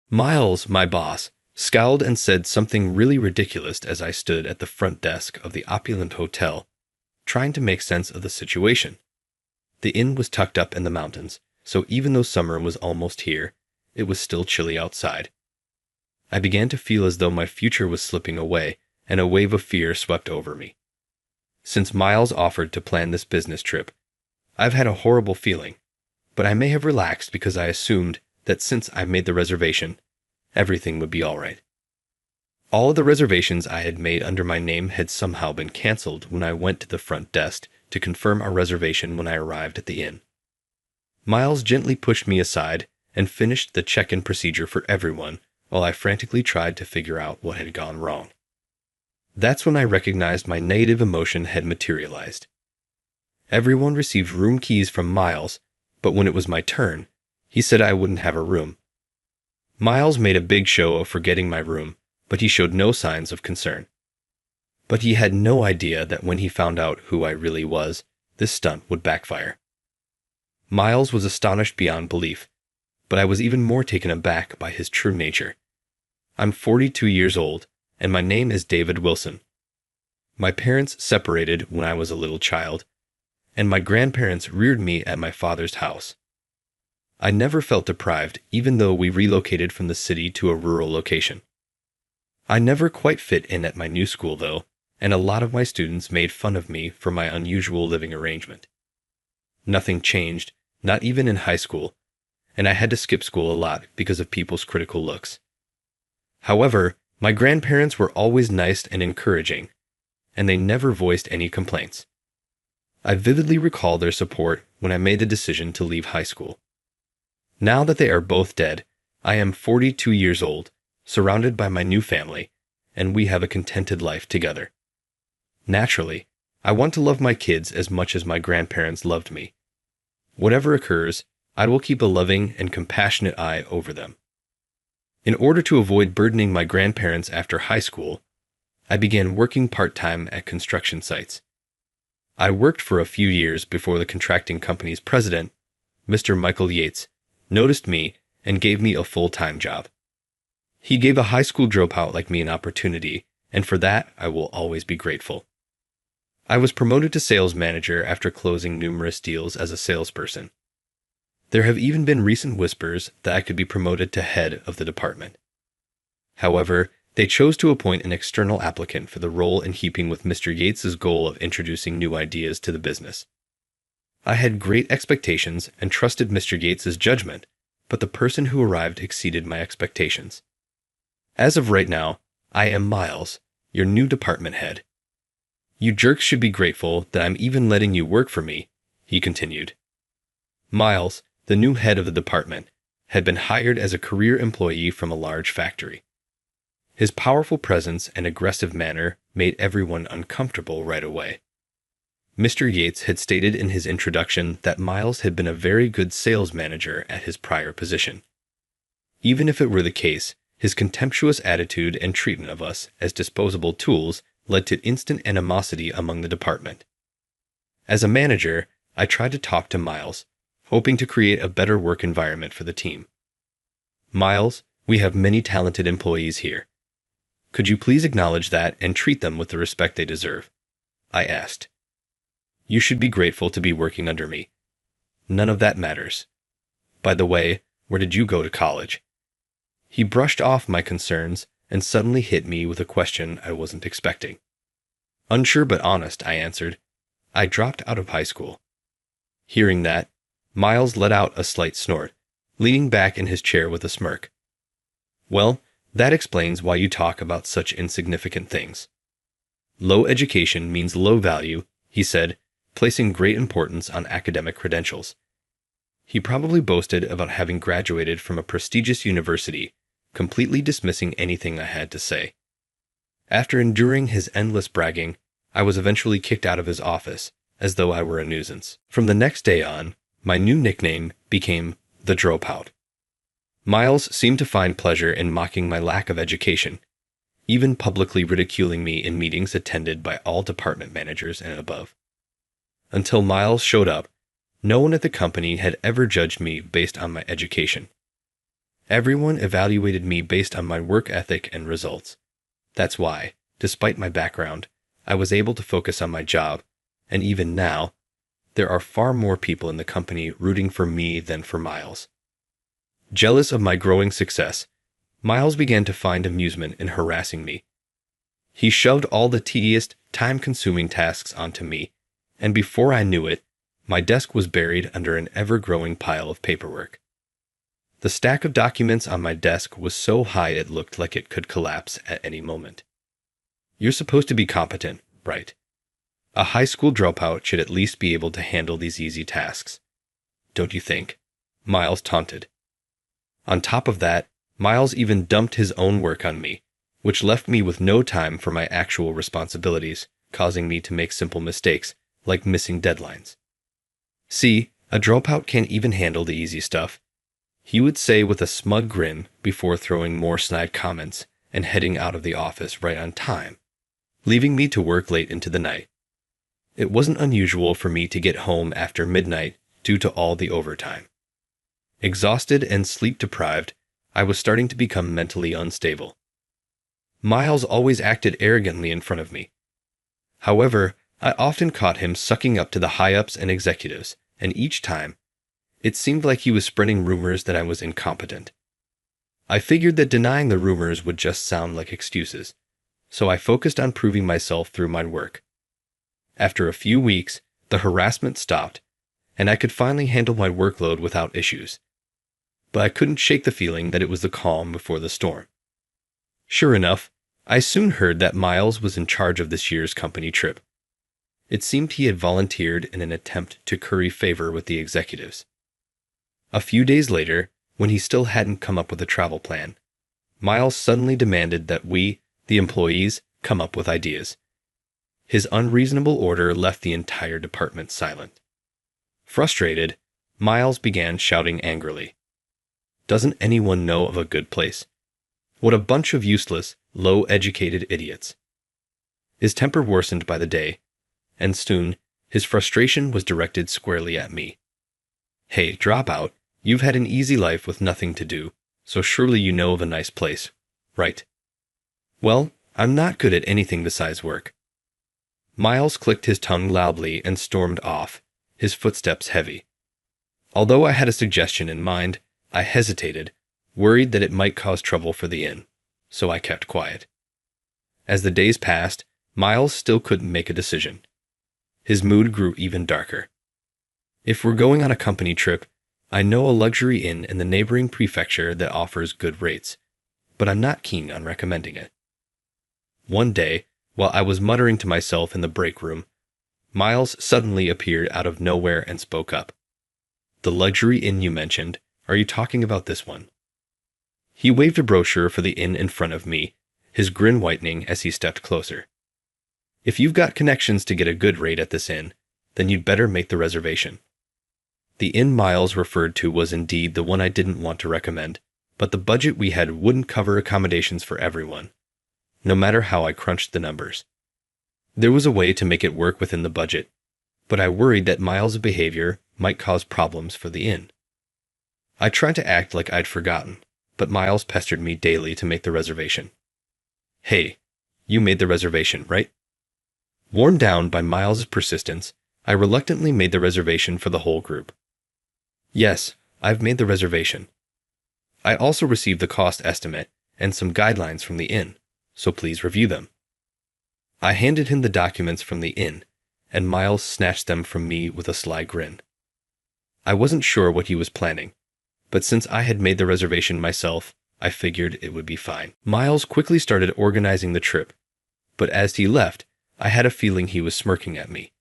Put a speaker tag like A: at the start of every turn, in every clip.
A: Miles, my boss, scowled and said something really ridiculous as I stood at the front desk of the opulent hotel, trying to make sense of the situation. The inn was tucked up in the mountains, so even though summer was almost here, it was still chilly outside. I began to feel as though my future was slipping away, and a wave of fear swept over me. Since Miles offered to plan this business trip, I've had a horrible feeling, but I may have relaxed because I assumed that since I made the reservation, everything would be all right. All of the reservations I had made under my name had somehow been canceled when I went to the front desk to confirm our reservation when I arrived at the inn. Miles gently pushed me aside and finished the check-in procedure for everyone while I frantically tried to figure out what had gone wrong. That's when I recognized my negative emotion had materialized. Everyone received room keys from Miles, but when it was my turn, he said I wouldn't have a room. Miles made a big show of forgetting my room, but he showed no signs of concern. But he had no idea that when he found out who I really was, this stunt would backfire. Miles was astonished beyond belief, but I was even more taken aback by his true nature. I'm 42 years old, and my name is David Wilson. My parents separated when I was a little child, and my grandparents reared me at my father's house. I never felt deprived, even though we relocated from the city to a rural location. I never quite fit in at my new school, though, and a lot of my students made fun of me for my unusual living arrangement. Nothing changed, not even in high school, and I had to skip school a lot because of people's critical looks. However, my grandparents were always nice and encouraging, and they never voiced any complaints. I vividly recall their support when I made the decision to leave high school. Now that they are both dead, I am 42 years old, surrounded by my new family, and we have a contented life together. Naturally, I want to love my kids as much as my grandparents loved me. Whatever occurs, I will keep a loving and compassionate eye over them. In order to avoid burdening my grandparents after high school, I began working part-time at construction sites. I worked for a few years before the contracting company's president, Mr. Michael Yates, noticed me and gave me a full-time job. He gave a high school dropout like me an opportunity, and for that I will always be grateful. I was promoted to sales manager after closing numerous deals as a salesperson. There have even been recent whispers that I could be promoted to head of the department. However, they chose to appoint an external applicant for the role in keeping with Mr. Yates's goal of introducing new ideas to the business. I had great expectations and trusted Mr. Yates's judgment, but the person who arrived exceeded my expectations. As of right now, I am Miles, your new department head. You jerks should be grateful that I'm even letting you work for me, he continued. Miles, the new head of the department, had been hired as a career employee from a large factory. His powerful presence and aggressive manner made everyone uncomfortable right away. Mr. Yates had stated in his introduction that Miles had been a very good sales manager at his prior position. Even if it were the case, his contemptuous attitude and treatment of us as disposable tools led to instant animosity among the department. As a manager, I tried to talk to Miles, hoping to create a better work environment for the team. Miles, we have many talented employees here. Could you please acknowledge that and treat them with the respect they deserve? I asked. You should be grateful to be working under me. None of that matters. By the way, where did you go to college? He brushed off my concerns and suddenly hit me with a question I wasn't expecting. Unsure but honest, I answered. I dropped out of high school. Hearing that, Miles let out a slight snort, leaning back in his chair with a smirk. Well, that explains why you talk about such insignificant things. Low education means low value, he said, placing great importance on academic credentials. He probably boasted about having graduated from a prestigious university, completely dismissing anything I had to say. After enduring his endless bragging, I was eventually kicked out of his office, as though I were a nuisance. From the next day on, my new nickname became the Dropout. Miles seemed to find pleasure in mocking my lack of education, even publicly ridiculing me in meetings attended by all department managers and above. Until Miles showed up, no one at the company had ever judged me based on my education. Everyone evaluated me based on my work ethic and results. That's why, despite my background, I was able to focus on my job, and even now, there are far more people in the company rooting for me than for Miles. Jealous of my growing success, Miles began to find amusement in harassing me. He shoved all the tedious, time-consuming tasks onto me, and before I knew it, my desk was buried under an ever-growing pile of paperwork. The stack of documents on my desk was so high it looked like it could collapse at any moment. You're supposed to be competent, right? A high school dropout should at least be able to handle these easy tasks. Don't you think? Miles taunted. On top of that, Miles even dumped his own work on me, which left me with no time for my actual responsibilities, causing me to make simple mistakes, like missing deadlines. See, a dropout can't even handle the easy stuff, he would say with a smug grin before throwing more snide comments and heading out of the office right on time, leaving me to work late into the night. It wasn't unusual for me to get home after midnight due to all the overtime. Exhausted and sleep-deprived, I was starting to become mentally unstable. Miles always acted arrogantly in front of me. However, I often caught him sucking up to the high-ups and executives, and each time, it seemed like he was spreading rumors that I was incompetent. I figured that denying the rumors would just sound like excuses, so I focused on proving myself through my work. After a few weeks, the harassment stopped, and I could finally handle my workload without issues. But I couldn't shake the feeling that it was the calm before the storm. Sure enough, I soon heard that Miles was in charge of this year's company trip. It seemed he had volunteered in an attempt to curry favor with the executives. A few days later, when he still hadn't come up with a travel plan, Miles suddenly demanded that we, the employees, come up with ideas. His unreasonable order left the entire department silent. Frustrated, Miles began shouting angrily. "Doesn't anyone know of a good place? What a bunch of useless, low-educated idiots." His temper worsened by the day, and soon his frustration was directed squarely at me. "Hey, dropout, you've had an easy life with nothing to do, so surely you know of a nice place, right?" "Well, I'm not good at anything besides work." Miles clicked his tongue loudly and stormed off, his footsteps heavy. Although I had a suggestion in mind, I hesitated, worried that it might cause trouble for the inn, so I kept quiet. As the days passed, Miles still couldn't make a decision. His mood grew even darker. "If we're going on a company trip, I know a luxury inn in the neighboring prefecture that offers good rates, but I'm not keen on recommending it." One day, while I was muttering to myself in the break room, Miles suddenly appeared out of nowhere and spoke up. "The luxury inn you mentioned, are you talking about this one?" He waved a brochure for the inn in front of me, his grin whitening as he stepped closer. "If you've got connections to get a good rate at this inn, then you'd better make the reservation." The inn Miles referred to was indeed the one I didn't want to recommend, but the budget we had wouldn't cover accommodations for everyone, no matter how I crunched the numbers. There was a way to make it work within the budget, but I worried that Miles' behavior might cause problems for the inn. I tried to act like I'd forgotten, but Miles pestered me daily to make the reservation. "Hey, you made the reservation, right?" Worn down by Miles' persistence, I reluctantly made the reservation for the whole group. "Yes, I've made the reservation. I also received the cost estimate and some guidelines from the inn, so please review them." I handed him the documents from the inn, and Miles snatched them from me with a sly grin. I wasn't sure what he was planning, but since I had made the reservation myself, I figured it would be fine. Miles quickly started organizing the trip, but as he left, I had a feeling he was smirking at me.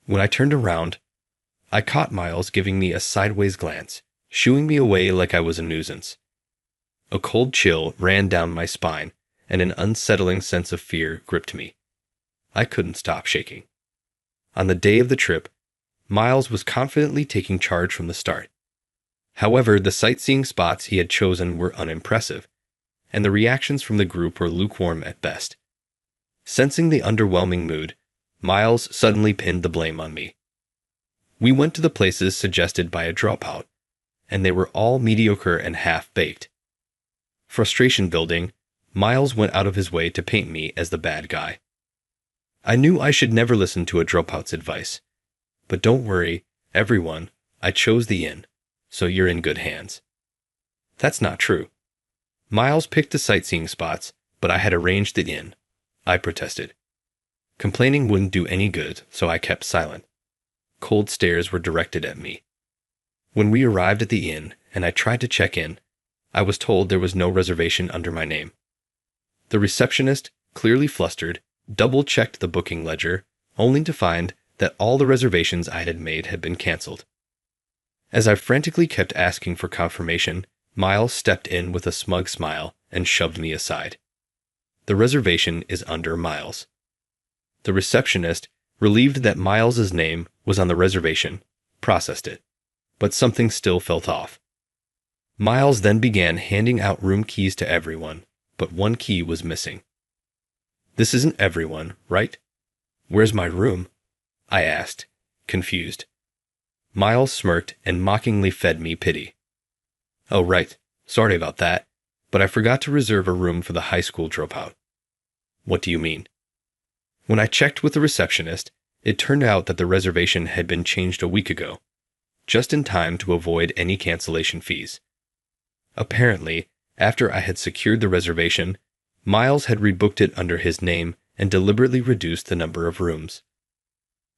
A: When I turned around, I caught Miles giving me a sideways glance, shooing me away like I was a nuisance. A cold chill ran down my spine, and an unsettling sense of fear gripped me. I couldn't stop shaking. On the day of the trip, Miles was confidently taking charge from the start. However, the sightseeing spots he had chosen were unimpressive, and the reactions from the group were lukewarm at best. Sensing the underwhelming mood, Miles suddenly pinned the blame on me. We went to the places suggested by a dropout, and they were all mediocre and half-baked. Frustration building, Miles went out of his way to paint me as the bad guy. I knew I should never listen to a dropout's advice. But don't worry, everyone, I chose the inn, so you're in good hands. That's not true. Miles picked the sightseeing spots, but I had arranged the inn. I protested. Complaining wouldn't do any good, so I kept silent. Cold stares were directed at me. When we arrived at the inn and I tried to check in, I was told there was no reservation under my name. The receptionist, clearly flustered, double-checked the booking ledger, only to find that all the reservations I had made had been canceled. As I frantically kept asking for confirmation, Miles stepped in with a smug smile and shoved me aside. The reservation is under Miles. The receptionist, relieved that Miles's name was on the reservation, processed it, but something still felt off. Miles then began handing out room keys to everyone, but one key was missing. This isn't everyone, right? Where's my room? I asked, confused. Miles smirked and mockingly fed me pity. Oh, right. Sorry about that, but I forgot to reserve a room for the high school dropout. What do you mean? When I checked with the receptionist, it turned out that the reservation had been changed a week ago, just in time to avoid any cancellation fees. Apparently, after I had secured the reservation, Miles had rebooked it under his name and deliberately reduced the number of rooms.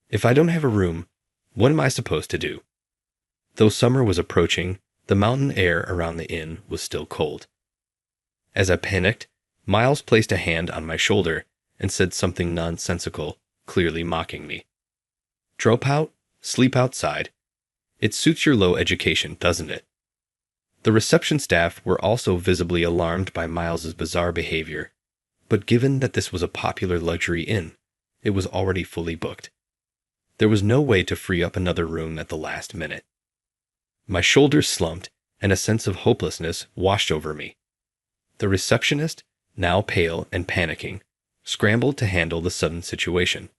A: If I don't have a room, what am I supposed to do? Though summer was approaching, the mountain air around the inn was still cold. As I panicked, Miles placed a hand on my shoulder and said something nonsensical, clearly mocking me. Drop out, sleep outside. It suits your low education, doesn't it? The reception staff were also visibly alarmed by Miles's bizarre behavior, but given that this was a popular luxury inn, it was already fully booked. There was no way to free up another room at the last minute. My shoulders slumped, and a sense of hopelessness washed over me. The receptionist, now pale and panicking, scrambled to handle the sudden situation.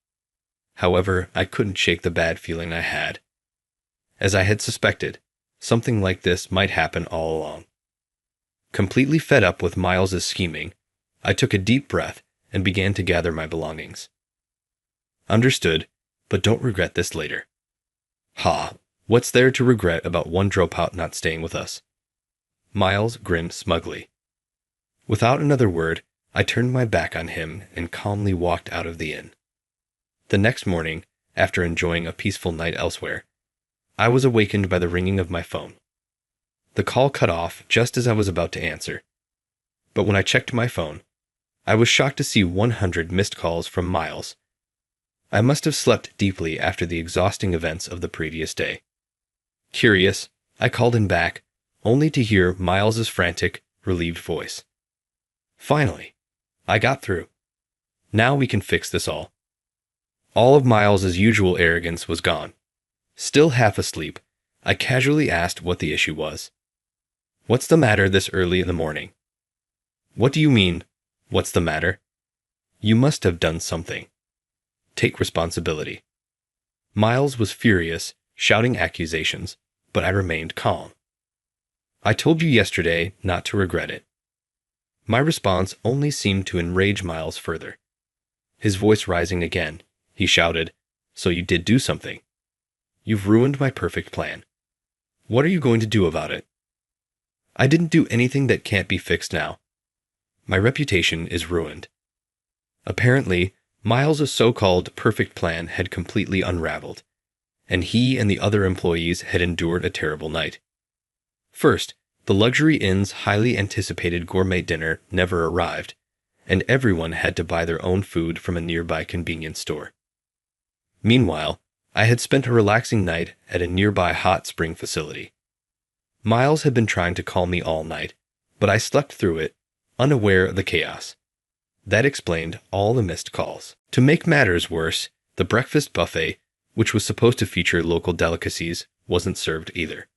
A: However, I couldn't shake the bad feeling I had. As I had suspected, something like this might happen all along. Completely fed up with Miles's scheming, I took a deep breath and began to gather my belongings. Understood, but don't regret this later. Ha, what's there to regret about one dropout not staying with us? Miles grinned smugly. Without another word, I turned my back on him and calmly walked out of the inn. The next morning, after enjoying a peaceful night elsewhere, I was awakened by the ringing of my phone. The call cut off just as I was about to answer. But when I checked my phone, I was shocked to see 100 missed calls from Miles. I must have slept deeply after the exhausting events of the previous day. Curious, I called him back, only to hear Miles's frantic, relieved voice. Finally, I got through. Now we can fix this all. All of Miles's usual arrogance was gone. Still half asleep, I casually asked what the issue was. What's the matter this early in the morning? What do you mean, what's the matter? You must have done something. Take responsibility. Miles was furious, shouting accusations, but I remained calm. I told you yesterday not to regret it. My response only seemed to enrage Miles further. His voice rising again, he shouted, "So you did do something. You've ruined my perfect plan. What are you going to do about it?" I didn't do anything that can't be fixed now. My reputation is ruined. Apparently, Miles' so-called perfect plan had completely unraveled, and he and the other employees had endured a terrible night. First, the luxury inn's highly anticipated gourmet dinner never arrived, and everyone had to buy their own food from a nearby convenience store. Meanwhile, I had spent a relaxing night at a nearby hot spring facility. Miles had been trying to call me all night, but I slept through it, unaware of the chaos. That explained all the missed calls. To make matters worse, the breakfast buffet, which was supposed to feature local delicacies, wasn't served either.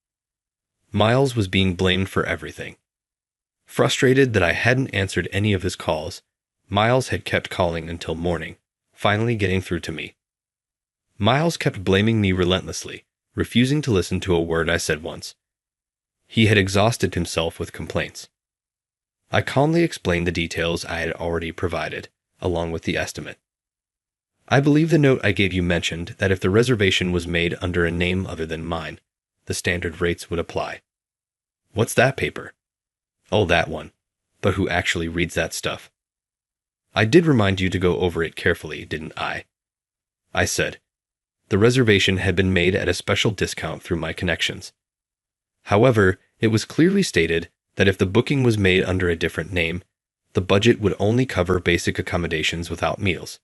A: Miles was being blamed for everything. Frustrated that I hadn't answered any of his calls, Miles had kept calling until morning, finally getting through to me. Miles kept blaming me relentlessly, refusing to listen to a word I said once. He had exhausted himself with complaints. I calmly explained the details I had already provided, along with the estimate. I believe the note I gave you mentioned that if the reservation was made under a name other than mine, the standard rates would apply. What's that paper? Oh, that one. But who actually reads that stuff? I did remind you to go over it carefully, didn't I? I said. The reservation had been made at a special discount through my connections. However, it was clearly stated that if the booking was made under a different name, the budget would only cover basic accommodations without meals.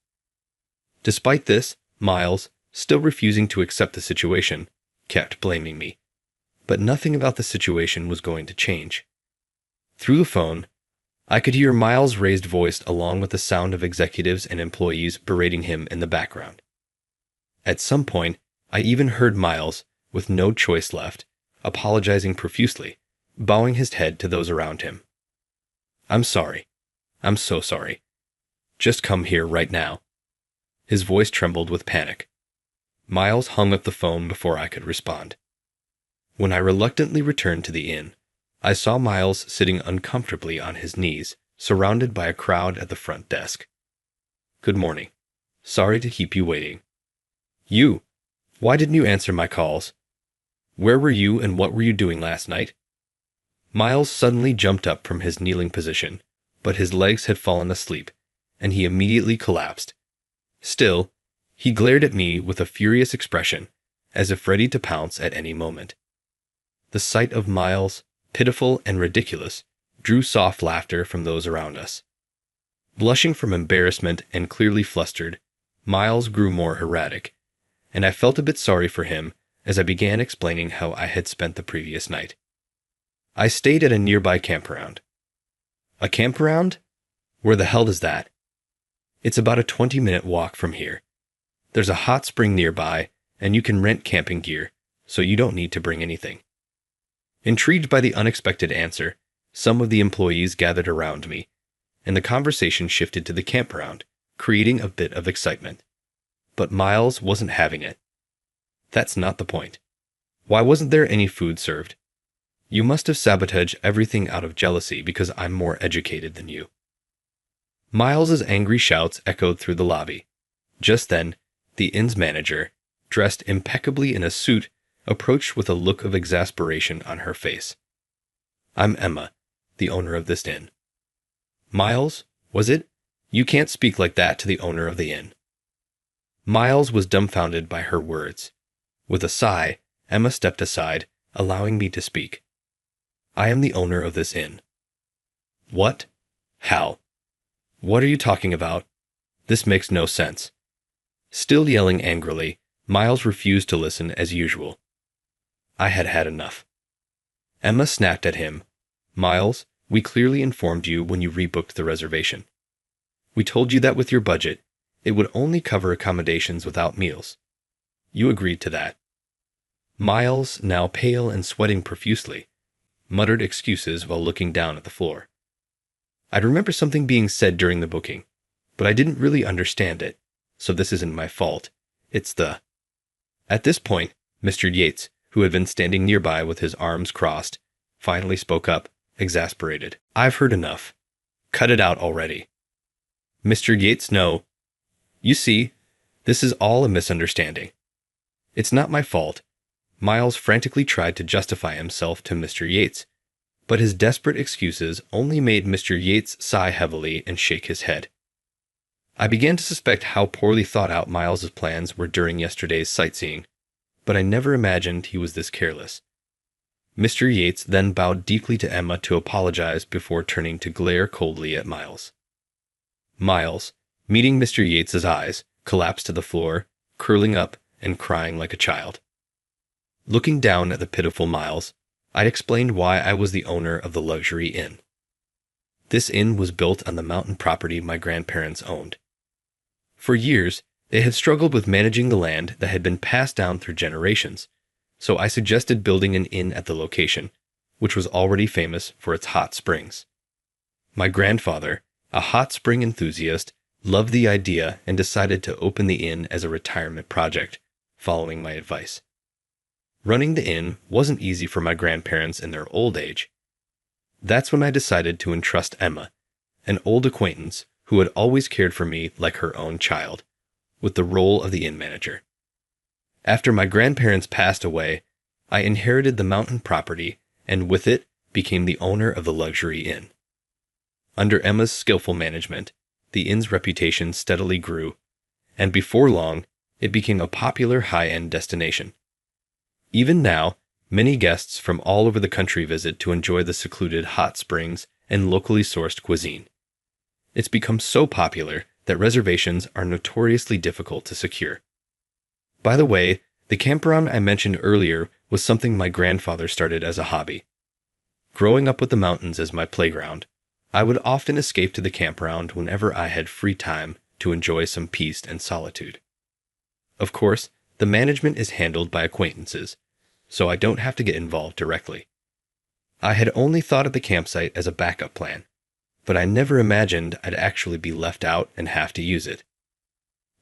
A: Despite this, Miles, still refusing to accept the situation, kept blaming me. But nothing about the situation was going to change. Through the phone, I could hear Miles' raised voice along with the sound of executives and employees berating him in the background. At some point, I even heard Miles, with no choice left, apologizing profusely, bowing his head to those around him. I'm sorry. I'm so sorry. Just come here right now. His voice trembled with panic. Miles hung up the phone before I could respond. When I reluctantly returned to the inn, I saw Miles sitting uncomfortably on his knees, surrounded by a crowd at the front desk. Good morning. Sorry to keep you waiting. You! Why didn't you answer my calls? Where were you and what were you doing last night? Miles suddenly jumped up from his kneeling position, but his legs had fallen asleep, and he immediately collapsed. Still, he glared at me with a furious expression, as if ready to pounce at any moment. The sight of Miles, pitiful and ridiculous, drew soft laughter from those around us. Blushing from embarrassment and clearly flustered, Miles grew more erratic, and I felt a bit sorry for him as I began explaining how I had spent the previous night. I stayed at a nearby campground. A campground? Where the hell is that? It's about a 20-minute walk from here. There's a hot spring nearby, and you can rent camping gear, so you don't need to bring anything. Intrigued by the unexpected answer, some of the employees gathered around me, and the conversation shifted to the campground, creating a bit of excitement. But Miles wasn't having it. That's not the point. Why wasn't there any food served? You must have sabotaged everything out of jealousy because I'm more educated than you. Miles's angry shouts echoed through the lobby. Just then, the inn's manager, dressed impeccably in a suit, approached with a look of exasperation on her face. I'm Emma, the owner of this inn. Miles, was it? You can't speak like that to the owner of the inn. Miles was dumbfounded by her words. With a sigh, Emma stepped aside, allowing me to speak. I am the owner of this inn. What? How? What are you talking about? This makes no sense. Still yelling angrily, Miles refused to listen as usual. I had had enough. Emma snapped at him. Miles, we clearly informed you when you rebooked the reservation. We told you that with your budget, it would only cover accommodations without meals. You agreed to that. Miles, now pale and sweating profusely, muttered excuses while looking down at the floor. I'd remember something being said during the booking, but I didn't really understand it, so this isn't my fault. It's the... At this point, Mr. Yates, who had been standing nearby with his arms crossed, finally spoke up, exasperated. I've heard enough. Cut it out already. Mr. Yates, no. You see, this is all a misunderstanding. It's not my fault. Miles frantically tried to justify himself to Mr. Yates, but his desperate excuses only made Mr. Yates sigh heavily and shake his head. I began to suspect how poorly thought out Miles's plans were during yesterday's sightseeing, but I never imagined he was this careless. Mr. Yates then bowed deeply to Emma to apologize before turning to glare coldly at Miles. Miles, meeting Mr. Yates's eyes, collapsed to the floor, curling up and crying like a child. Looking down at the pitiful Miles, I explained why I was the owner of the luxury inn. This inn was built on the mountain property my grandparents owned. For years, they had struggled with managing the land that had been passed down through generations, so I suggested building an inn at the location, which was already famous for its hot springs. My grandfather, a hot spring enthusiast, loved the idea and decided to open the inn as a retirement project, following my advice. Running the inn wasn't easy for my grandparents in their old age. That's when I decided to entrust Emma, an old acquaintance who had always cared for me like her own child, with the role of the inn manager. After my grandparents passed away, I inherited the mountain property and with it became the owner of the luxury inn. Under Emma's skillful management, the inn's reputation steadily grew, and before long, it became a popular high-end destination. Even now, many guests from all over the country visit to enjoy the secluded hot springs and locally sourced cuisine. It's become so popular that reservations are notoriously difficult to secure. By the way, the campground I mentioned earlier was something my grandfather started as a hobby. Growing up with the mountains as my playground, I would often escape to the campground whenever I had free time to enjoy some peace and solitude. Of course, the management is handled by acquaintances, so I don't have to get involved directly. I had only thought of the campsite as a backup plan, but I never imagined I'd actually be left out and have to use it.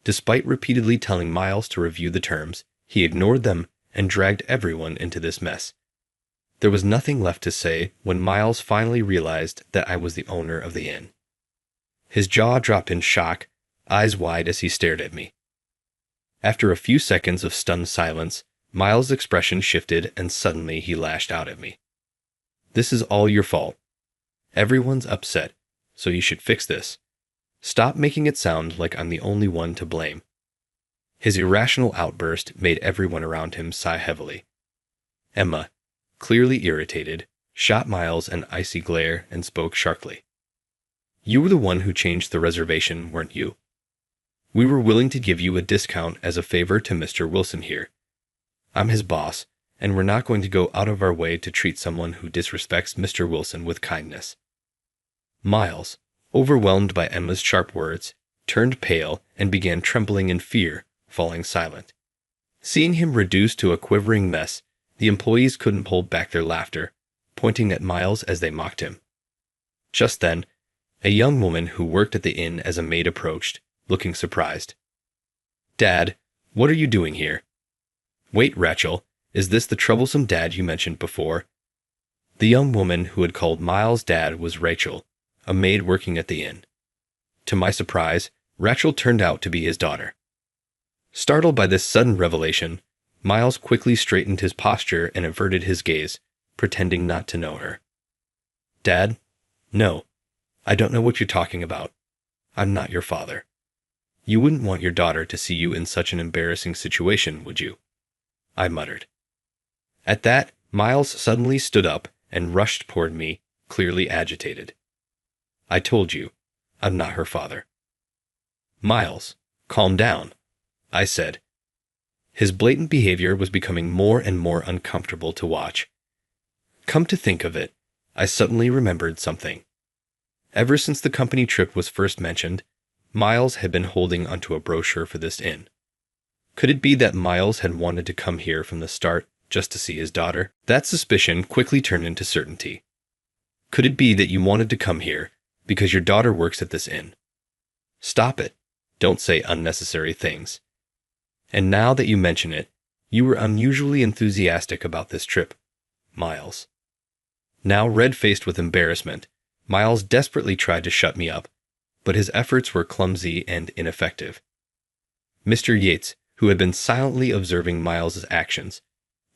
A: Despite repeatedly telling Miles to review the terms, he ignored them and dragged everyone into this mess. There was nothing left to say when Miles finally realized that I was the owner of the inn. His jaw dropped in shock, eyes wide as he stared at me. After a few seconds of stunned silence, Miles' expression shifted and suddenly he lashed out at me. "This is all your fault. Everyone's upset, so you should fix this. Stop making it sound like I'm the only one to blame." His irrational outburst made everyone around him sigh heavily. Emma, clearly irritated, shot Miles an icy glare and spoke sharply. "You were the one who changed the reservation, weren't you? We were willing to give you a discount as a favor to Mr. Wilson here. I'm his boss, and we're not going to go out of our way to treat someone who disrespects Mr. Wilson with kindness." Miles, overwhelmed by Emma's sharp words, turned pale and began trembling in fear, falling silent. Seeing him reduced to a quivering mess, the employees couldn't hold back their laughter, pointing at Miles as they mocked him. Just then, a young woman who worked at the inn as a maid approached, looking surprised. "Dad, what are you doing here?" "Wait, Rachel, is this the troublesome dad you mentioned before?" The young woman who had called Miles' dad was Rachel, a maid working at the inn. To my surprise, Rachel turned out to be his daughter. Startled by this sudden revelation, Miles quickly straightened his posture and averted his gaze, pretending not to know her. "Dad? No, I don't know what you're talking about. I'm not your father. You wouldn't want your daughter to see you in such an embarrassing situation, would you?" I muttered. At that, Miles suddenly stood up and rushed toward me, clearly agitated. "I told you, I'm not her father." "Miles, calm down," I said. His blatant behavior was becoming more and more uncomfortable to watch. Come to think of it, I suddenly remembered something. Ever since the company trip was first mentioned, Miles had been holding onto a brochure for this inn. Could it be that Miles had wanted to come here from the start just to see his daughter? That suspicion quickly turned into certainty. Could it be that you wanted to come here because your daughter works at this inn? Stop it. Don't say unnecessary things. And now that you mention it, you were unusually enthusiastic about this trip, Miles. Now red-faced with embarrassment, Miles desperately tried to shut me up, but his efforts were clumsy and ineffective. Mr. Yates, who had been silently observing Miles's actions,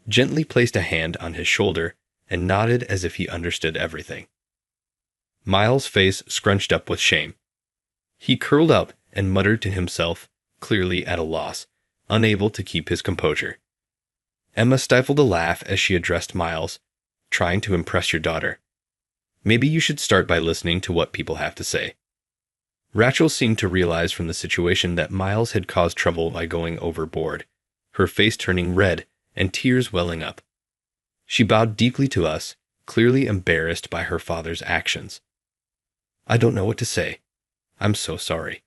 A: gently placed a hand on his shoulder and nodded as if he understood everything. Miles' face scrunched up with shame. He curled up and muttered to himself, clearly at a loss, unable to keep his composure. Emma stifled a laugh as she addressed Miles, trying to impress your daughter. Maybe you should start by listening to what people have to say. Rachel seemed to realize from the situation that Miles had caused trouble by going overboard, her face turning red and tears welling up. She bowed deeply to us, clearly embarrassed by her father's actions. "I don't know what to say. I'm so sorry.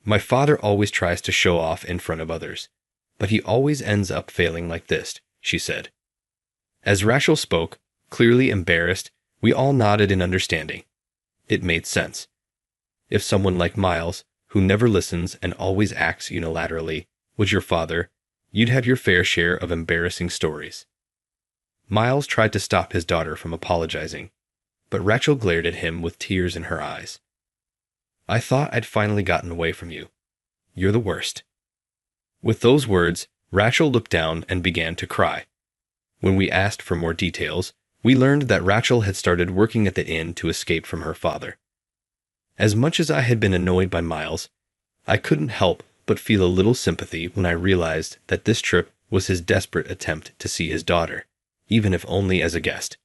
A: My father always tries to show off in front of others, but he always ends up failing like this," she said. As Rachel spoke, clearly embarrassed, we all nodded in understanding. It made sense. If someone like Miles, who never listens and always acts unilaterally, was your father, you'd have your fair share of embarrassing stories. Miles tried to stop his daughter from apologizing, but Rachel glared at him with tears in her eyes. I thought I'd finally gotten away from you. You're the worst. With those words, Rachel looked down and began to cry. When we asked for more details, we learned that Rachel had started working at the inn to escape from her father. As much as I had been annoyed by Miles, I couldn't help but feel a little sympathy when I realized that this trip was his desperate attempt to see his daughter, even if only as a guest.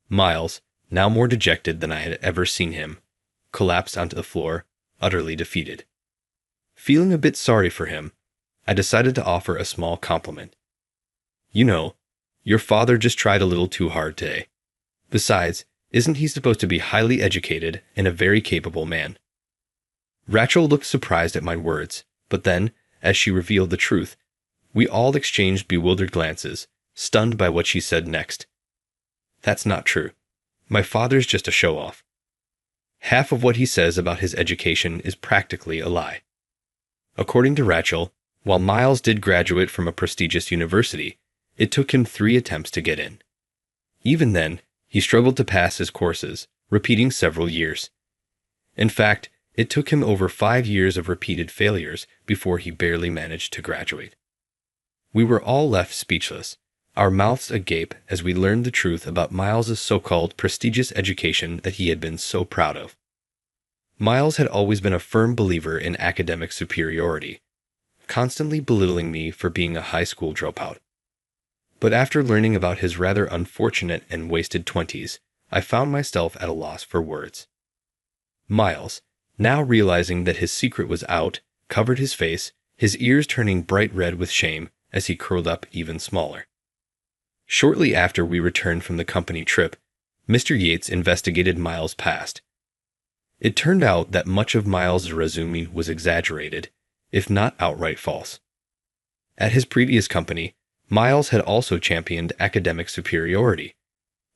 A: Miles, now more dejected than I had ever seen him, collapsed onto the floor, utterly defeated. Feeling a bit sorry for him, I decided to offer a small compliment. You know, your father just tried a little too hard today. Besides, isn't he supposed to be highly educated and a very capable man? Rachel looked surprised at my words, but then, as she revealed the truth, we all exchanged bewildered glances, stunned by what she said next. That's not true. My father's just a show-off. Half of what he says about his education is practically a lie. According to Rachel, while Miles did graduate from a prestigious university, it took him 3 attempts to get in. Even then, he struggled to pass his courses, repeating several years. In fact, it took him over 5 years of repeated failures before he barely managed to graduate. We were all left speechless, our mouths agape as we learned the truth about Miles's so-called prestigious education that he had been so proud of. Miles had always been a firm believer in academic superiority, constantly belittling me for being a high school dropout. But after learning about his rather unfortunate and wasted 20s, I found myself at a loss for words. Miles, now realizing that his secret was out, covered his face, his ears turning bright red with shame as he curled up even smaller. Shortly after we returned from the company trip, Mr. Yates investigated Miles' past. It turned out that much of Miles' resume was exaggerated, if not outright false. At his previous company, Miles had also championed academic superiority,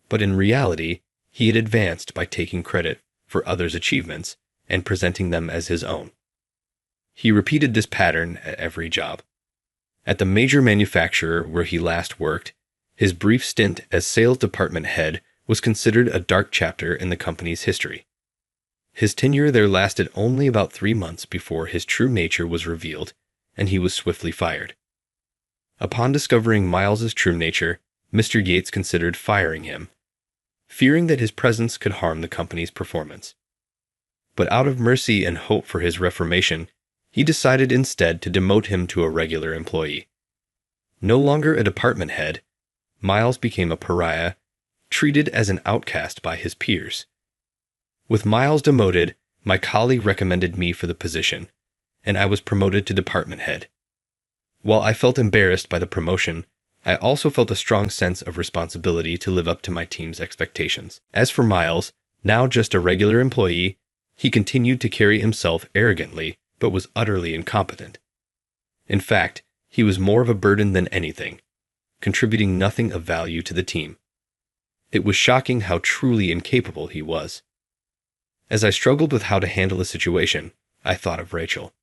A: but in reality, he had advanced by taking credit for others' achievements and presenting them as his own. He repeated this pattern at every job. At the major manufacturer where he last worked, his brief stint as sales department head was considered a dark chapter in the company's history. His tenure there lasted only about 3 months before his true nature was revealed, and he was swiftly fired. Upon discovering Miles's true nature, Mr. Yates considered firing him, fearing that his presence could harm the company's performance. But out of mercy and hope for his reformation, he decided instead to demote him to a regular employee. No longer a department head, Miles became a pariah, treated as an outcast by his peers. With Miles demoted, my colleague recommended me for the position, and I was promoted to department head. While I felt embarrassed by the promotion, I also felt a strong sense of responsibility to live up to my team's expectations. As for Miles, now just a regular employee, he continued to carry himself arrogantly, but was utterly incompetent. In fact, he was more of a burden than anything, contributing nothing of value to the team. It was shocking how truly incapable he was. As I struggled with how to handle the situation, I thought of Rachel.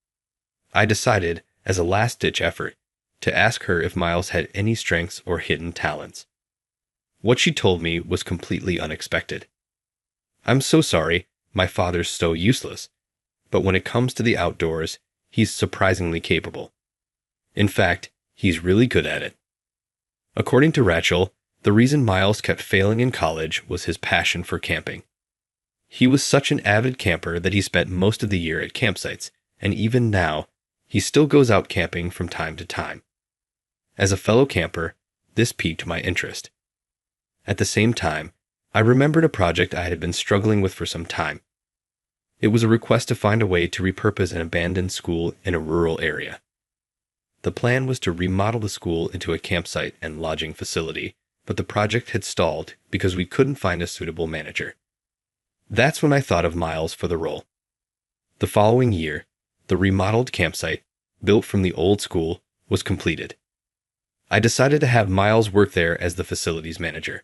A: I decided, as a last-ditch effort, to ask her if Miles had any strengths or hidden talents. What she told me was completely unexpected. I'm so sorry, my father's so useless, but when it comes to the outdoors, he's surprisingly capable. In fact, he's really good at it. According to Rachel, the reason Miles kept failing in college was his passion for camping. He was such an avid camper that he spent most of the year at campsites, and even now, he still goes out camping from time to time. As a fellow camper, this piqued my interest. At the same time, I remembered a project I had been struggling with for some time. It was a request to find a way to repurpose an abandoned school in a rural area. The plan was to remodel the school into a campsite and lodging facility, but the project had stalled because we couldn't find a suitable manager. That's when I thought of Miles for the role. The following year, the remodeled campsite, built from the old school, was completed. I decided to have Miles work there as the facilities manager.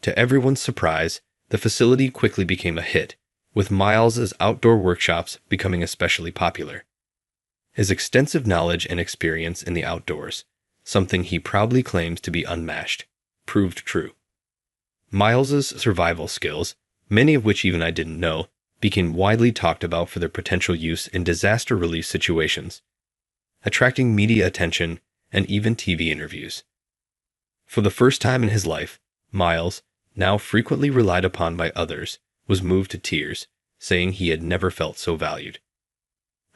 A: To everyone's surprise, the facility quickly became a hit, with Miles's outdoor workshops becoming especially popular. His extensive knowledge and experience in the outdoors, something he proudly claims to be unmatched, proved true. Miles's survival skills, many of which even I didn't know, became widely talked about for their potential use in disaster relief situations, attracting media attention and even TV interviews. For the first time in his life, Miles, now frequently relied upon by others, was moved to tears, saying he had never felt so valued.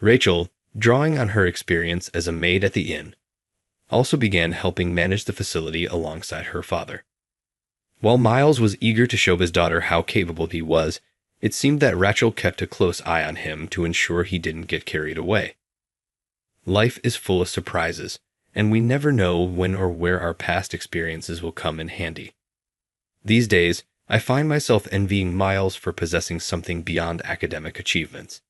A: Rachel, drawing on her experience as a maid at the inn, also began helping manage the facility alongside her father. While Miles was eager to show his daughter how capable he was, it seemed that Rachel kept a close eye on him to ensure he didn't get carried away. Life is full of surprises, and we never know when or where our past experiences will come in handy. These days, I find myself envying Miles for possessing something beyond academic achievements.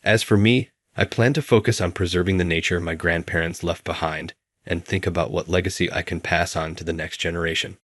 A: As for me, I plan to focus on preserving the nature my grandparents left behind and think about what legacy I can pass on to the next generation.